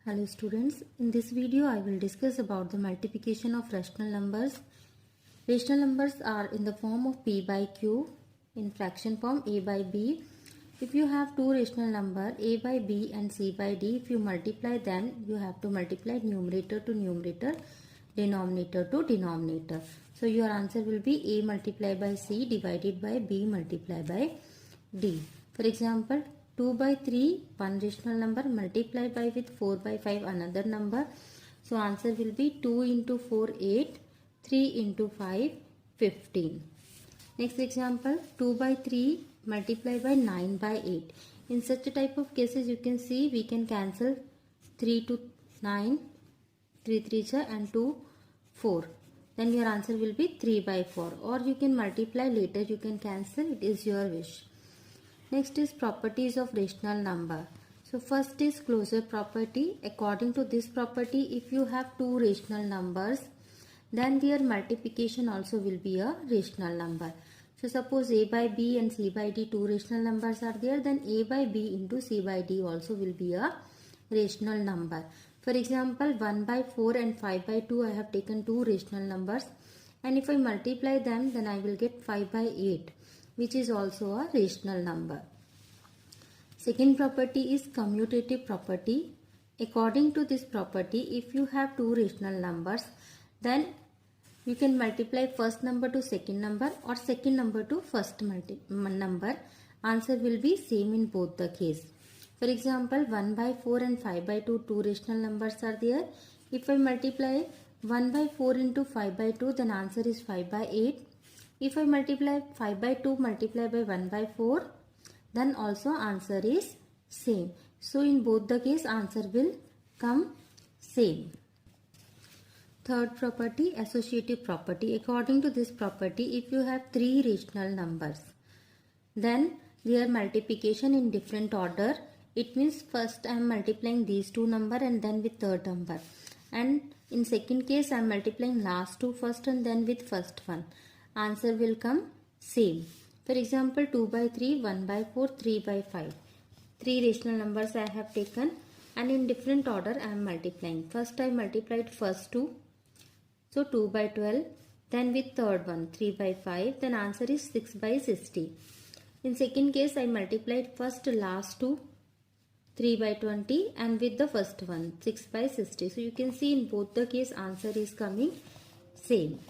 Hello students, in this video I will discuss about the multiplication of rational numbers. Rational numbers are in the form of p by q, in fraction form a by b. If you have two rational number a by b and c by d, if you multiply them, you have to multiply numerator to numerator, denominator to denominator. So your answer will be a multiplied by c divided by b multiplied by d. For example, 2 by 3 one rational number multiplied by with 4 by 5 another number. So answer will be 2 into 4 8, 3 into 5 15. Next example, 2 by 3 multiplied by 9 by 8. In such a type of cases you can see we can cancel 3 to 9, 3 3 and 2 4. Then your answer will be 3 by 4, or you can multiply later, you can cancel, it is your wish. Next is properties of rational number. So first is closure property. According to this property, if you have two rational numbers, then their multiplication also will be a rational number. So suppose a by b and c by d two rational numbers are there, then a by b into c by d also will be a rational number. For example, 1 by 4 and 5 by 2, I have taken two rational numbers, and if I multiply them, then I will get 5 by 8. Which is also a rational number. Second property is commutative property. According to this property, if you have two rational numbers, then you can multiply first number to second number or second number to first number. Answer will be same in both the case. For example, 1 by 4 and 5 by 2 two rational numbers are there. If I multiply 1 by 4 into 5 by 2, then answer is 5 by 8. If I multiply 5 by 2 multiply by 1 by 4, then also answer is same. So in both the case answer will come same. Third property, associative property. According to this property, if you have three rational numbers, then their multiplication in different order. It means first I am multiplying these two number and then with third number. And in second case I am multiplying last two first and then with first one. Answer will come same. For example, 2 by 3, 1 by 4, 3 by 5. Three rational numbers I have taken and in different order I am multiplying. First I multiplied first two. So 2 by 12. Then with third one 3 by 5. Then answer is 6 by 60. In second case I multiplied first last two 3 by 20 and with the first one 6 by 60. So you can see in both the case answer is coming same.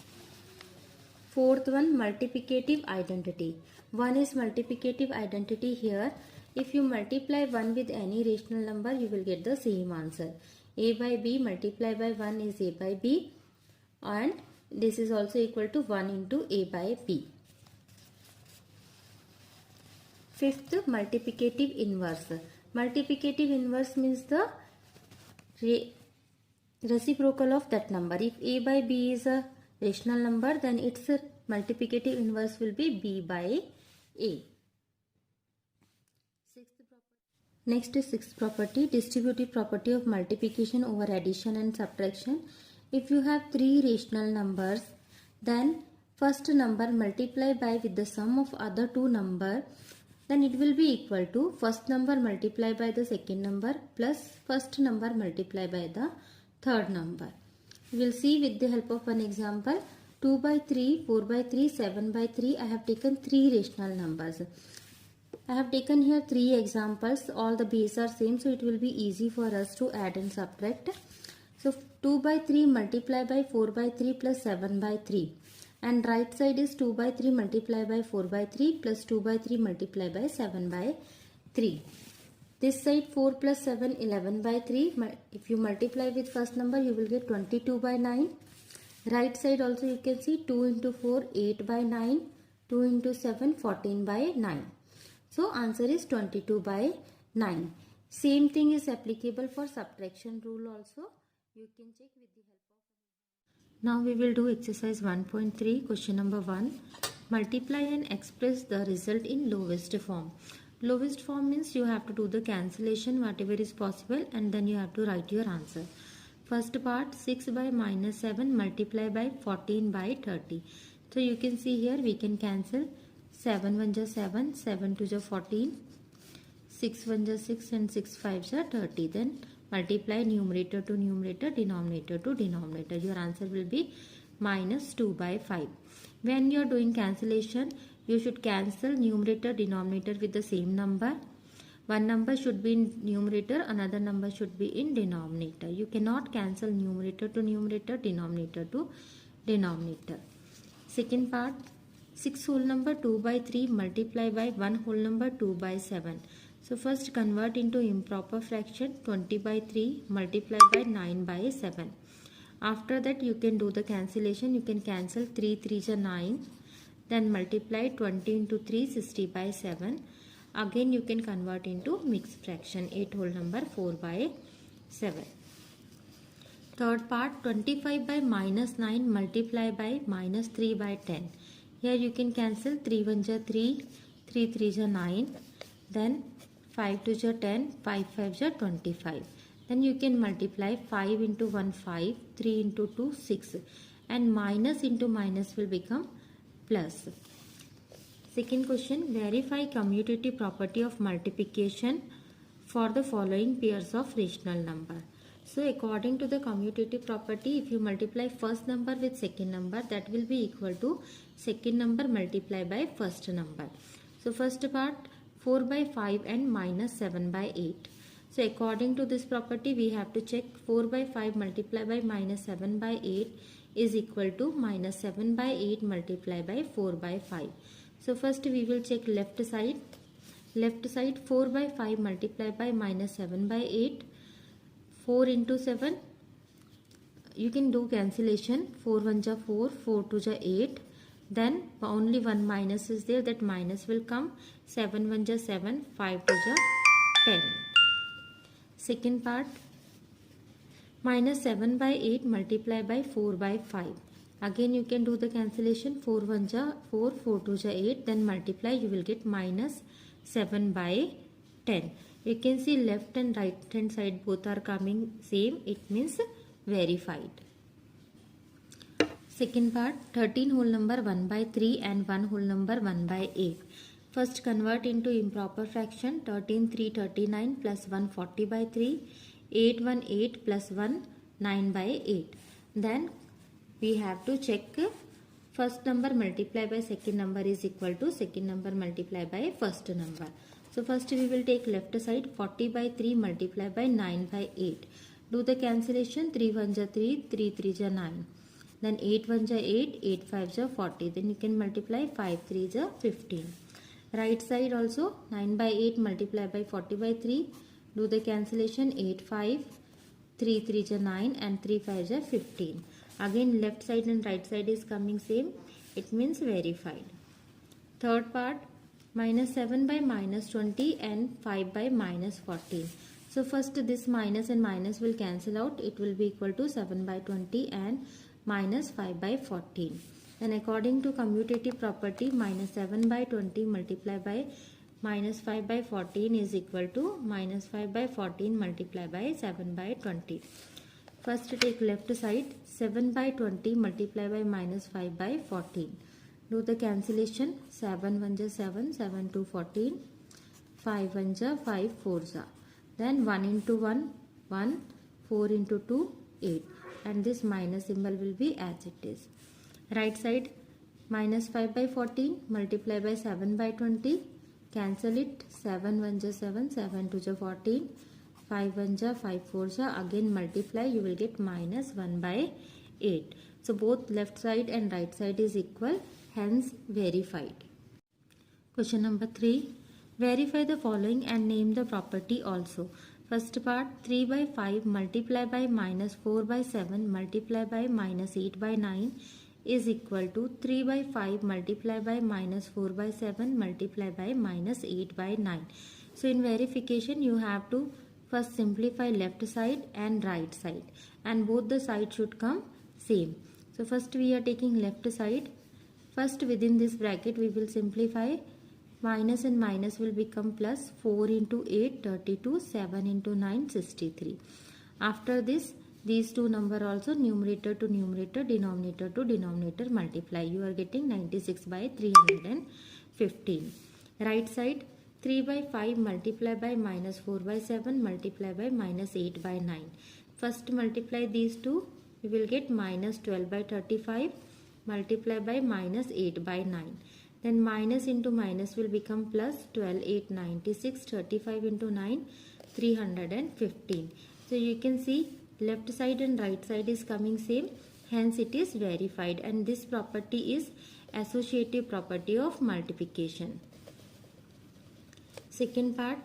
Fourth one, multiplicative identity. One is multiplicative identity here. If you multiply 1 with any rational number, you will get the same answer. A by b multiplied by 1 is a by b, and this is also equal to 1 into a by b. Fifth, multiplicative inverse. Multiplicative inverse means the reciprocal of that number. If a by b is a rational number, then its multiplicative inverse will be b by a. Next is sixth property, distributive property of multiplication over addition and subtraction. If you have three rational numbers, then first number multiply by with the sum of other two number, then it will be equal to first number multiplied by the second number plus first number multiplied by the third number. We will see with the help of one example. 2 by 3, 4 by 3, 7 by 3. I have taken three rational numbers. I have taken here three examples. All the base are same, so it will be easy for us to add and subtract. So 2 by 3 multiplied by 4 by 3 plus 7 by 3. And right side is 2 by 3 multiplied by 4 by 3 plus 2 by 3 multiplied by 7 by 3. This side 4 plus 7, 11 by 3. If you multiply with first number, you will get 22 by 9. Right side also you can see 2 into 4, 8 by 9. 2 into 7, 14 by 9. So answer is 22 by 9. Same thing is applicable for subtraction rule also. You can check with the help of. Now we will do exercise 1.3, question number 1. Multiply and express the result in lowest form. Lowest form means you have to do the cancellation whatever is possible and then you have to write your answer. First part, 6 by minus 7 multiply by 14 by 30. So you can see here we can cancel 7 1 is 7, 7 2 is 14, 6 1 is 6 and 6 5 is 30. Then multiply numerator to numerator, denominator to denominator. Your answer will be minus 2 by 5. When you are doing cancellation, you should cancel numerator denominator with the same number. One number should be in numerator, another number should be in denominator. You cannot cancel numerator to numerator, denominator to denominator. Second part, 6 whole number 2 by 3 multiply by 1 whole number 2 by 7. So first convert into improper fraction. 20 by 3 multiply by 9 by 7. After that you can do the cancellation. You can cancel 3 3s are 9. Then multiply 20 into 3, 60 by 7. Again you can convert into mixed fraction. 8 whole number 4 by 7. Third part, 25 by minus 9 multiply by minus 3 by 10. Here you can cancel 3 1s are 3, 3 3s are 9. Then 5 2s are 10, 5 5s are 25. Then you can multiply 5 into 1 5, 3 into 2 6, and minus into minus will become plus. Second question, verify commutative property of multiplication for the following pairs of rational number. So according to the commutative property, if you multiply first number with second number, that will be equal to second number multiplied by first number. So first part, 4 by 5 and minus 7 by 8. So according to this property, we have to check 4 by 5 multiplied by minus 7 by 8 is equal to minus 7 by 8 multiplied by 4 by 5. So first we will check left side. Left side, 4 by 5 multiplied by minus 7 by 8. 4 into 7. You can do cancellation. 4 1s are 4, 4 2s are 8. Then only one minus is there. That minus will come. 7 1s are 7, 5 2s are 10. Second part, minus 7 by 8 multiplied by 4 by 5. Again you can do the cancellation. 4 1s are 4, 4 2s are 8. Then multiply, you will get minus 7 by 10. You can see left and right hand side both are coming same. It means verified. Second part, 13 whole number 1 by 3 and 1 whole number 1 by 8. First convert into improper fraction. 13 3 39 plus 1 40 by 3. 8 1 8 plus 1 9 by 8. Then we have to check first number multiplied by second number is equal to second number multiplied by first number. So first we will take left side. 40 by 3 multiplied by 9 by 8. Do the cancellation. 3 1s are 3, 3 3s are 9. Then 8 1s are 8, 8 5s are 40. Then you can multiply 5 3s are 15. Right side also 9 by 8 multiplied by 40 by 3. Do the cancellation. 8 5, 3 3s are 9 and 3 5s are 15. Again left side and right side is coming same. It means verified. Third part, minus 7 by minus 20 and 5 by minus 14. So first this minus and minus will cancel out. It will be equal to 7 by 20 and minus 5 by 14. And according to commutative property, minus 7 by 20 multiplied by minus 5 by 14 is equal to minus 5 by 14 multiplied by 7 by 20. First take left side. 7 by 20 multiplied by minus 5 by 14. Do the cancellation. 7 1s are 7, 7 2 14. 5 1s are 5, 4s are. Then 1 into 1, 1, 4 into 2, 8. And this minus symbol will be as it is. Right side, minus 5 by 14 multiply by 7 by 20. Cancel it. 7 1s are 7, 7 2s are 14. 5 1s are 5 4s are. Again multiply, you will get minus 1 by 8. So both left side and right side is equal, hence verified. Question number 3. Verify the following and name the property also. First part, 3 by 5 multiply by minus 4 by 7 multiply by minus 8 by 9 is equal to 3 by 5 multiply by minus 4 by 7 multiply by minus 8 by 9. So in verification you have to first simplify left side and right side, and both the sides should come same. So first we are taking left side. First within this bracket we will simplify. Minus and minus will become plus. 4 into 8 32, 7 into 9 63. After this, these two number also numerator to numerator, denominator to denominator multiply. You are getting 96 by 315. Right side, 3 by 5 multiply by minus 4 by 7 multiply by minus 8 by 9. First multiply these two, we will get minus 12 by 35 multiply by minus 8 by 9. Then minus into minus will become plus. 12 8 96, 35 into 9 315. So you can see left side and right side is coming same, hence it is verified, and this property is associative property of multiplication. Second part,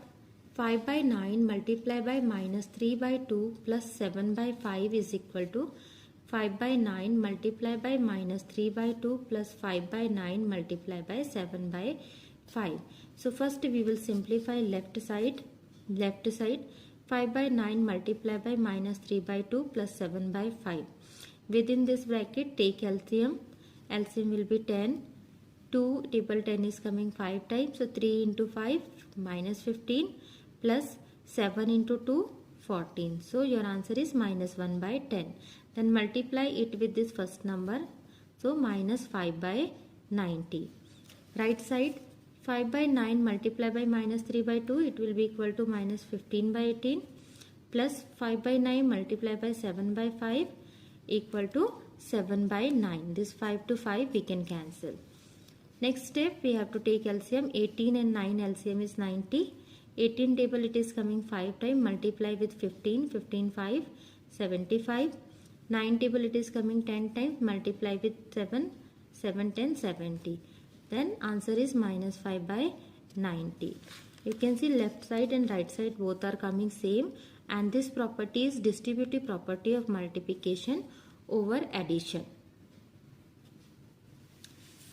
5 by 9 multiply by minus 3 by 2 plus 7 by 5 is equal to 5 by 9 multiply by minus 3 by 2 plus 5 by 9 multiply by 7 by 5. So first we will simplify left side. 5 by 9 multiply by minus 3 by 2 plus 7 by 5. Within this bracket take LCM. LCM will be 10. 2 table 10 is coming 5 times. So 3 into 5 minus 15 plus 7 into 2 14. So your answer is minus 1 by 10. Then multiply it with this first number. So minus 5 by 90. Right side, 5 by 9 multiply by minus 3 by 2, it will be equal to minus 15 by 18 plus 5 by 9 multiply by 7 by 5 equal to 7 by 9. This 5 to 5 we can cancel. Next step, we have to take LCM. 18 and 9 LCM is 90. 18 table it is coming 5 times, multiply with 15, 15 5, 75. 9 table it is coming 10 times, multiply with 7, 7 10 70. Then answer is minus 5 by 90. You can see left side and right side both are coming same, and this property is distributive property of multiplication over addition.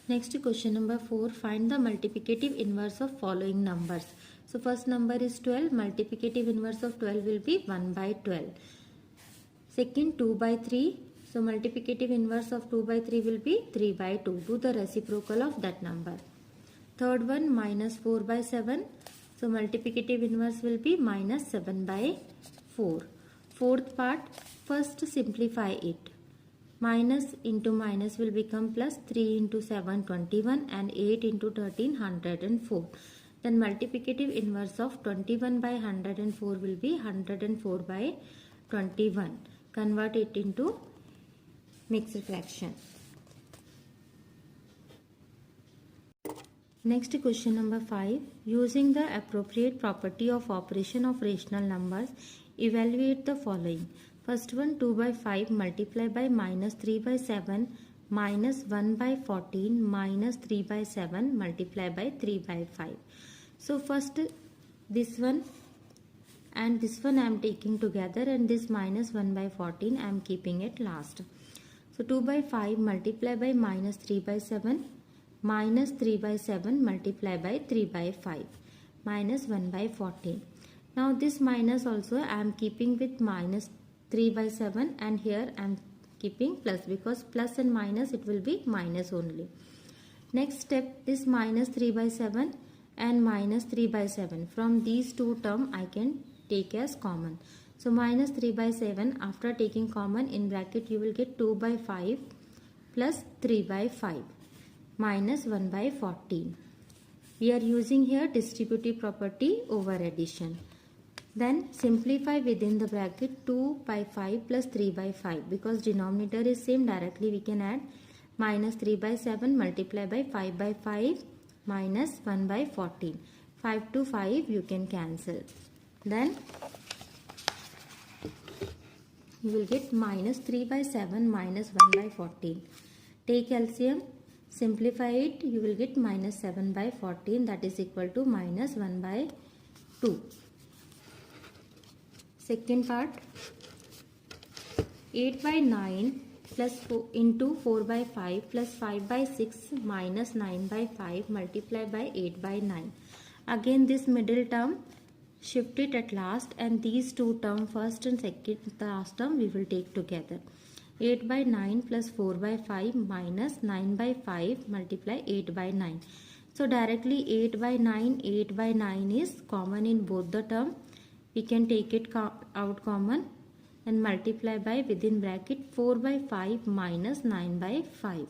Next question number 4, find the multiplicative inverse of following numbers. So first number is 12, multiplicative inverse of 12 will be 1 by 12. Second 2 by 3, so multiplicative inverse of 2 by 3 will be 3 by 2. Do the reciprocal of that number. Third one minus 4 by 7, so multiplicative inverse will be minus 7 by 4. Fourth part, first simplify it. Minus into minus will become plus. 3 into 7 21 and 8 into 13 104. Then multiplicative inverse of 21 by 104 will be 104 by 21. Convert it into mixed fraction. Next question number 5. Using the appropriate property of operation of rational numbers, evaluate the following. First one, 2 by 5 multiply by minus 3 by 7 minus 1 by 14 minus 3 by 7 multiply by 3 by 5. So first this one and this one I am taking together, and this minus 1 by 14 I am keeping it last. So 2 by 5 multiply by minus 3 by 7 minus 3 by 7 multiply by 3 by 5 minus 1 by 14. Now this minus also I am keeping with minus 3 by 7, and here I am keeping plus, because plus and minus it will be minus only. Next step, this minus 3 by 7 and minus 3 by 7. From these two terms I can take as common. So minus 3 by 7, after taking common in bracket you will get 2 by 5 plus 3 by 5 minus 1 by 14. We are using here distributive property over addition. Then simplify within the bracket 2 by 5 plus 3 by 5. Because denominator is same, directly we can add minus 3 by 7 multiply by 5 by 5 minus 1 by 14. 5 to 5 you can cancel. Then you will get minus 3 by 7 minus 1 by 14. Take LCM, simplify it, you will get minus 7 by 14, that is equal to minus 1 by 2. Second part, 8 by 9 plus 4 into 4 by 5 plus 5 by 6 minus 9 by 5 multiply by 8 by 9. Again this middle term shift it at last, and these two terms, first and second last term, we will take together. 8 by 9 plus 4 by 5 minus 9 by 5 multiply 8 by 9. So directly 8 by 9 is common in both the term. We can take it out common and multiply by within bracket 4 by 5 minus 9 by 5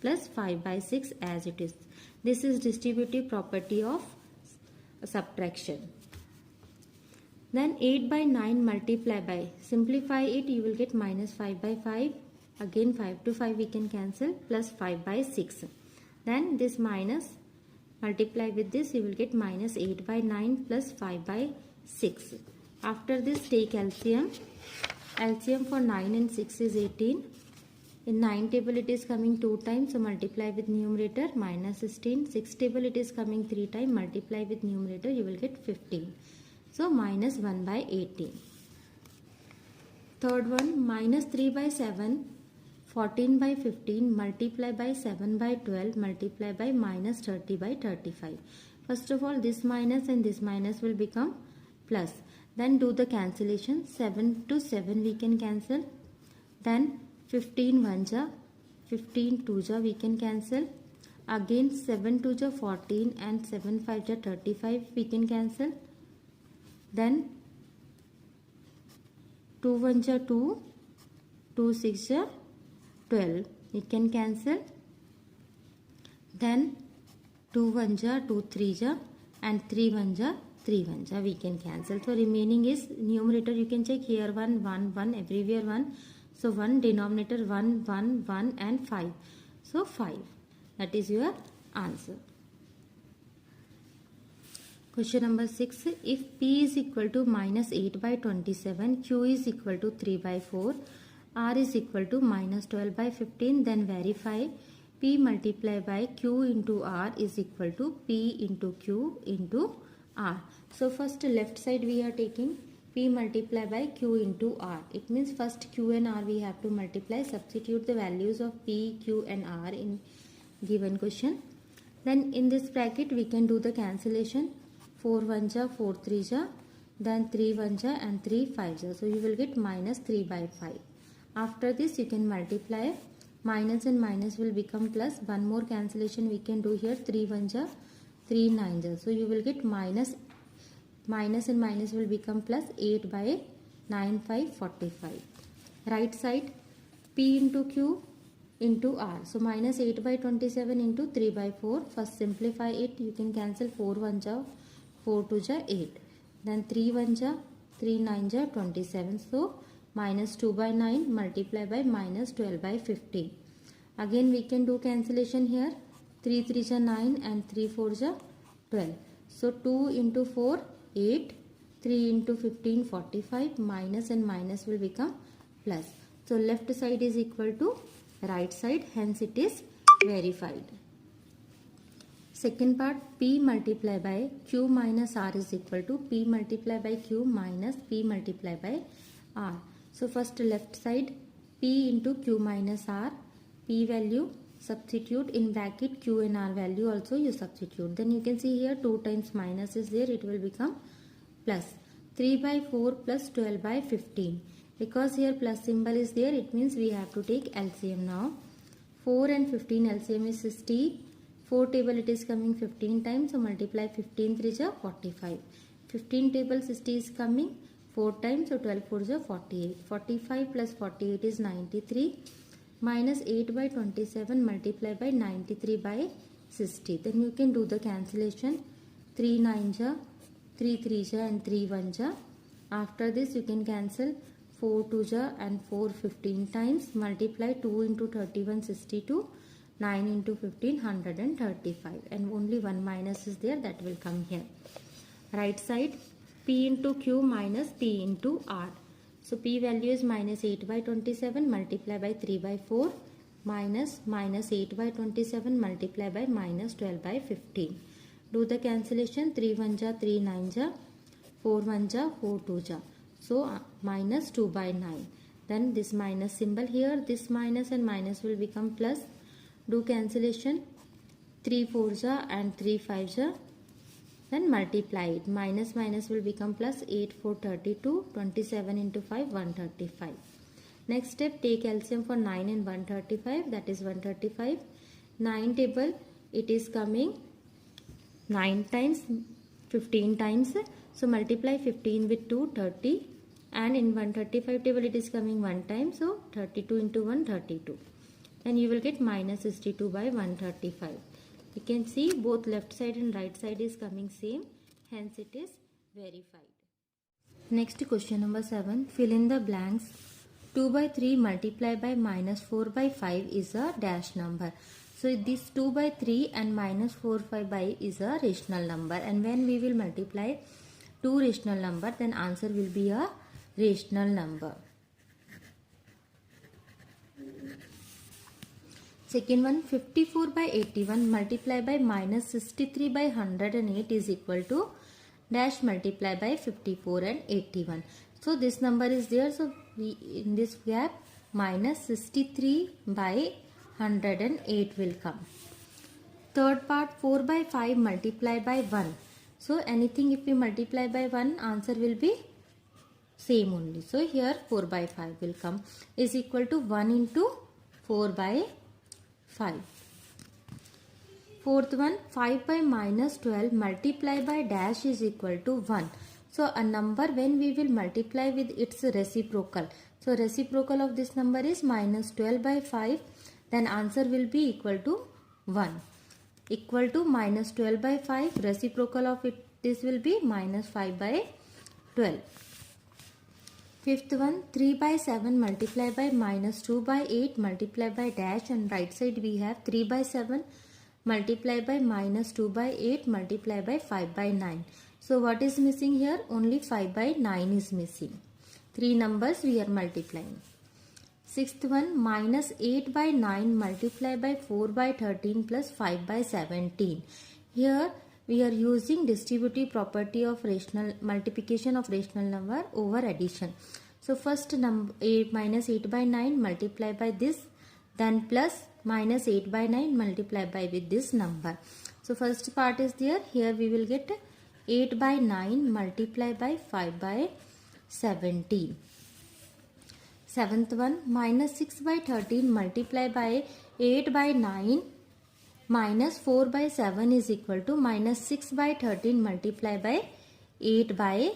plus 5 by 6 as it is. This is distributive property of subtraction. Then 8 by 9 multiply by, simplify it, you will get minus 5 by 5. Again 5 to 5 we can cancel, plus 5 by 6. Then this minus multiply with this, you will get minus 8 by 9 plus 5 by 6. After this take LCM. LCM for 9 and 6 is 18. In 9 table it is coming 2 times, so multiply with numerator, minus 16. 6 table it is coming 3 times, multiply with numerator, you will get 15. So minus 1 by 18. Third one, minus 3 by 7, 14 by 15, multiply by 7 by 12, multiply by minus 30 by 35. First of all, this minus and this minus will become plus. Then do the cancellation. 7 to 7 we can cancel. Then 15 1 ja, 15 2 ja we can cancel. Again 7 2 ja 14 and 7 5 ja 35 we can cancel. Then 2 1 ja 2, 2 6 ja 12 we can cancel. Then 2 1 ja 2 3 ja and 3 1 ja 3 1 ja we can cancel. So remaining is numerator, you can check here 1 1 1, everywhere 1. So 1, denominator 1 1 1 and 5. So 5. That is your answer. Question number 6. If P is equal to minus 8 by 27, Q is equal to 3 by 4, R is equal to minus 12 by 15, then verify P multiplied by Q into R is equal to P into Q into R. So first left side we are taking P multiplied by Q into R. It means first Q and R we have to multiply. Substitute the values of P, Q and R in given question. Then in this bracket we can do the cancellation. 4 1 ja, 4 3 ja, then 3 1 ja and 3 5 ja. So you will get minus 3 by 5. After this you can multiply. Minus and minus will become plus. One more cancellation we can do here. 3 1 ja, 3 9 ja. So you will get minus and minus will become plus 8 by 9 5 45. Right side P into Q into R. So minus 8 by 27 into 3 by 4. First simplify it. You can cancel 4 1 ja, 4 2 ja 8. Then 3 1 ja, 3 9 ja 27. So minus 2 by 9 multiply by minus 12 by 15. Again we can do cancellation here. 3 3 ja 9 and 3 4 ja 12. So 2 into 4 8, 3 into 15 45, minus and minus will become plus. So left side is equal to right side, hence it is verified. Second part, P multiplied by Q minus R is equal to P multiplied by Q minus P multiplied by R. So first left side P into Q minus R, P value substitute in bracket, Q and R value also you substitute. Then you can see here 2 times minus is there, it will become plus. 3 by 4 plus 12 by 15. Because here plus symbol is there, it means we have to take LCM now. 4 and 15 LCM is 60. 4 table it is coming 15 times, so multiply 15 3 ja 45. 15 table 60 is coming 4 times, so 12 4 ja 48. 45 plus 48 is 93. Minus 8 by 27 multiply by 93 by 60. Then you can do the cancellation. 3 9 ja, 3 3 ja and 3 1 ja. After this you can cancel 4 2 ja and 4 15 times. Multiply 2 into 31 62. 9 into 15 135. And only one minus is there, that will come here. Right side P into Q minus P into R. So P value is minus 8 by 27 multiply by 3 by 4 minus 8 by 27 multiply by minus 12 by 15. Do the cancellation. 3 1 ja 3 9 ja, 4 1 ja 4 2 ja. So minus 2 by 9. Then this minus symbol here, this minus and minus will become plus. Do cancellation. 3 4 ja and 3 5 ja. Then multiply it. Minus will become plus. 8 4 32. 27 into 5 135. Next step, take LCM for 9 and 135. That is 135. 9 table it is coming 9 times 15 times. So multiply 15 with 2 30. And in 135 table it is coming 1 time. So 32 into 1 32. And you will get minus 62 by 135. You can see both left side and right side is coming same. Hence it is verified. Next question number 7. Fill in the blanks. 2 by 3 multiplied by minus 4 by 5 is a dash number. So this 2 by 3 and minus 4 by is a rational number, and when we will multiply two rational number, then answer will be a rational number. Second one, 54 by 81 multiplied by minus 63 by 108 is equal to dash multiplied by 54 and 81. So this number is there, so we in this gap minus 63 by 108 will come. Third part, 4 by 5 multiplied by 1. So anything if we multiply by 1, answer will be same only. So here 4 by 5 will come, is equal to 1 into 4 by 5. Fourth one, 5 by minus 12 multiplied by dash is equal to 1. So a number when we will multiply with its reciprocal. So reciprocal of this number is minus 12 by 5. Then answer will be equal to 1. Equal to minus 12 by 5. Reciprocal of it, this will be minus 5 by 12. Fifth one, 3 by 7 multiplied by minus 2 by 8 multiplied by dash, and right side we have 3 by 7 multiplied by minus 2 by 8 multiplied by 5 by 9. So what is missing here? Only 5 by 9 is missing. Three numbers we are multiplying. Sixth one, minus 8 by 9 multiplied by 4 by 13 plus 5 by 17. Here we are using distributive property of rational multiplication of rational number over addition. So first number minus 8 by 9 multiplied by this, then plus minus 8 by 9 multiplied by with this number. So first part is there. Here we will get 8 by 9 multiplied by 5 by 17. Seventh one, minus 6 by 13 multiplied by 8 by 9 minus 4 by 7 is equal to minus 6 by 13 multiplied by 8 by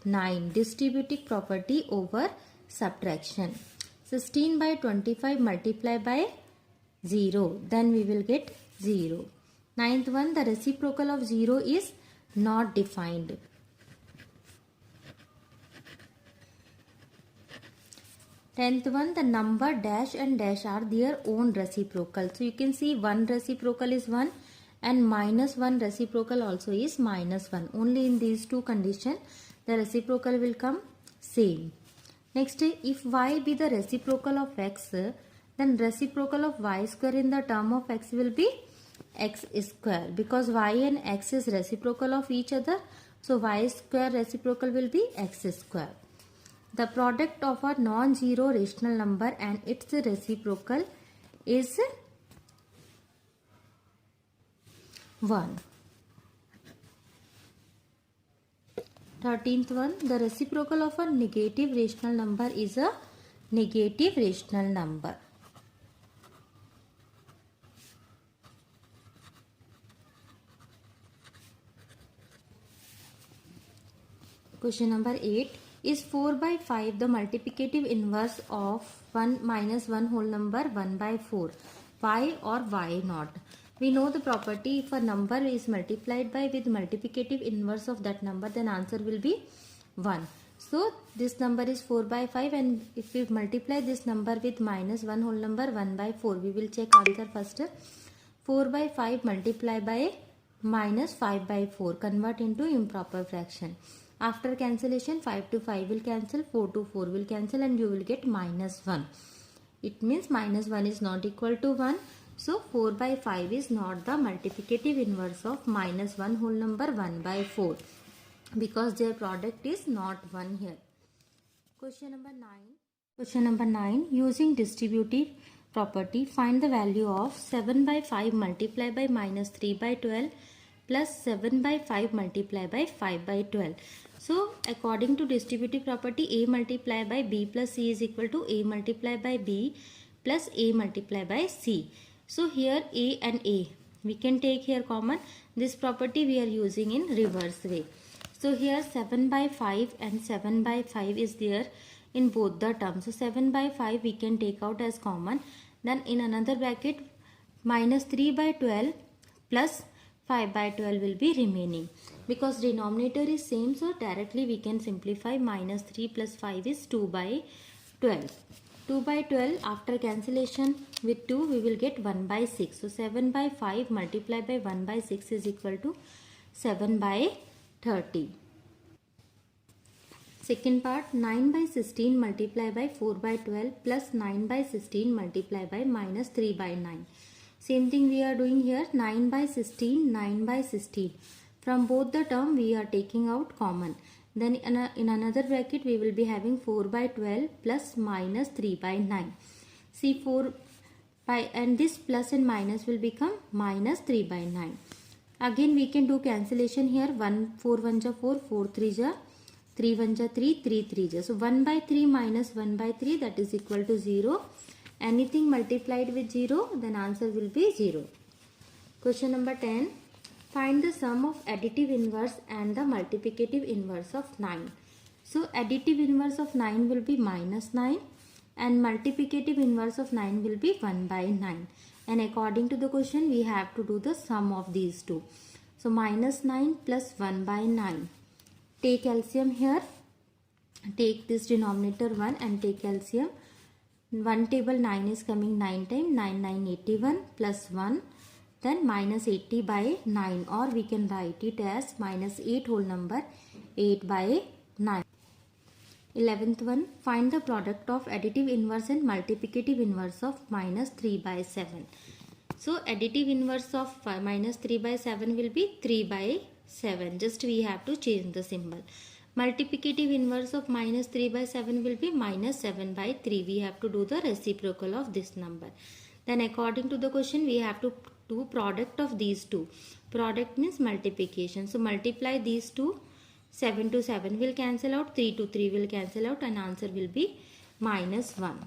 9. Distributive property over subtraction. 16 by 25 multiplied by 0. Then we will get 0. Ninth one, the reciprocal of 0 is not defined. Tenth one, the number dash and dash are their own reciprocal. So you can see 1 reciprocal is 1 and minus 1 reciprocal also is minus 1. Only in these two conditions the reciprocal will come same. Next, if y be the reciprocal of x, then reciprocal of y square in the term of x will be x square, because y and x is reciprocal of each other. So y square reciprocal will be x square. The product of a non-zero rational number and its reciprocal is 1. 13th one, the reciprocal of a negative rational number is a negative rational number. Question number 8. Is 4 by 5 the multiplicative inverse of 1 minus 1 whole number 1 by 4? Why or why not? We know the property, if a number is multiplied by with multiplicative inverse of that number, then answer will be 1. So this number is 4 by 5, and if we multiply this number with minus 1 whole number 1 by 4, we will check answer first. 4 by 5 multiply by minus 5 by 4, convert into improper fraction. After cancellation, 5 to 5 will cancel, 4 to 4 will cancel, and you will get minus 1. It means minus 1 is not equal to 1. So 4 by 5 is not the multiplicative inverse of minus 1 whole number 1 by 4, because their product is not 1 here. Question number 9. Question number 9. Using distributive property, find the value of 7 by 5 multiplied by minus 3 by 12 plus 7 by 5 multiplied by 5 by 12. So according to distributive property, A multiplied by B plus C is equal to A multiplied by B plus A multiplied by C. So here A and A, we can take here common. This property we are using in reverse way. So here 7 by 5 and 7 by 5 is there in both the terms. So 7 by 5 we can take out as common. Then in another bracket, minus 3 by 12 plus 5 by 12 will be remaining. Because denominator is same, so directly we can simplify. Minus 3 plus 5 is 2 by 12. 2 by 12, after cancellation with 2 we will get 1 by 6. So 7 by 5 multiplied by 1 by 6 is equal to 7 by 30. Second part, 9 by 16 multiplied by 4 by 12 plus 9 by 16 multiplied by minus 3 by 9. Same thing we are doing here. 9 by 16, 9 by 16. From both the term we are taking out common. Then in another bracket we will be having 4 by 12 plus minus 3 by 9. See 4 by, and this plus and minus will become minus 3 by 9. Again we can do cancellation here. 1 4 1 ja 4, 4 3 ja 3 1 ja 3, 3 3 ja. So 1 by 3 minus 1 by 3, that is equal to 0. Anything multiplied with 0, then answer will be 0. Question number 10. Find the sum of additive inverse and the multiplicative inverse of 9. So additive inverse of 9 will be minus 9 and multiplicative inverse of 9 will be 1 by 9. And according to the question we have to do the sum of these two. So minus 9 plus 1 by 9. Take LCM here. Take this denominator 1 and take LCM. 1 table 9 is coming 9 times. 9 9 81 plus 1. Then minus 80 by 9, or we can write it as minus 8 whole number 8 by 9. 11th one, find the product of additive inverse and multiplicative inverse of minus 3 by 7. So additive inverse of minus 3 by 7 will be 3 by 7. Just we have to change the symbol. Multiplicative inverse of minus 3 by 7 will be minus 7 by 3. We have to do the reciprocal of this number. Then according to the question we have to do product of these two. Product means multiplication. So multiply these two. 7 to 7 will cancel out. 3 to 3 will cancel out and answer will be minus 1.